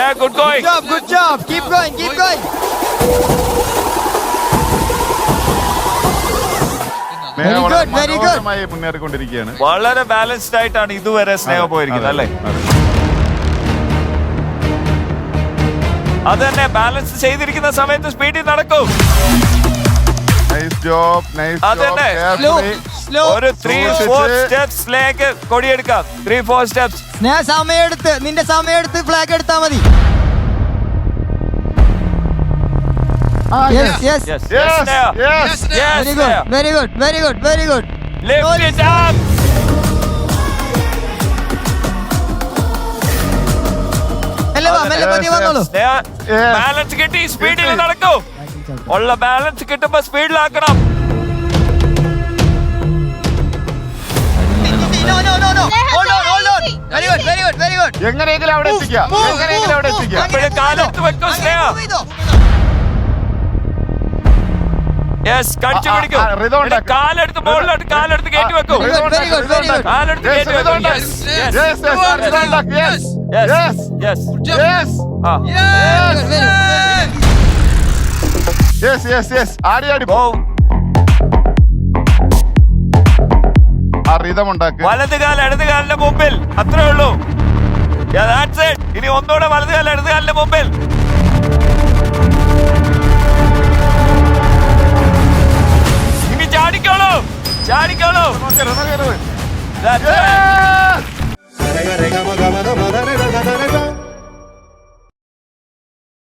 Sneh, good going. Good job. Keep going. സ്നേഹ Very good, very good. മനോഹരമായി മുന്നേറിക്കൊണ്ടിരിക്കുകയാണ്. വളരെ balanced ആയിട്ടാണ് ഇതുവരെ സ്നേഹ പോയിരിക്കുന്നത് അല്ലേ? അത് തന്നെ, ബാലൻസ് ചെയ്തിരിക്കുന്ന സമയത്ത് സ്പീഡിൽ നടക്കൂ. നൈസ് ജോബ്, നൈസ് അത് തന്നെ. Slow. ഒരു 3-4 സ്റ്റെപ്സ് ലേക്ക് കൊടിയെടുക്കാം. 3-4 സ്റ്റെപ്സ്. സ്നേഹ സമയെടുത്ത് നിന്റെ സമയെടുത്ത് ഫ്ലാഗ് എടുത്താ മതി. Yes. Yes, Sneh. Yes. Yes, Very good. Lift it up. മെല്ലെ പതി വന്നോളൂ. ബാലൻസ് കിട്ടി, സ്പീഡിൽ നടക്കൂ. ഉള്ള ബാലൻസ് കിട്ടുമ്പോ സ്പീഡിലാക്കണം. No. Hold on. Very good. എങ്ങനെയെങ്കിലും അവിടെ എത്തിക്കാം. അപ്പോഴും കാലെടുത്ത് വെക്കൂ സ്നേഹ. യെസ്, കടിച്ചു പിടിക്കൂ. കാലെടുത്ത് മുകളിലോട്ട് കാലെടുത്ത് കയറ്റി വെക്കൂ. Very good. കാലെടുത്ത് കയറ്റി വെക്കൂ. Yes. ആടി ഓ, ആ റിതം ഉണ്ടാക്കുക. വലത് കാൽ ഇടത് കാലിന്റെ മുമ്പിൽ, അത്രേ ഉള്ളൂ. ഇനി ഒന്നുകൂടെ വലത് കാൽ ഇടത് കാലിന്റെ മുമ്പിൽ.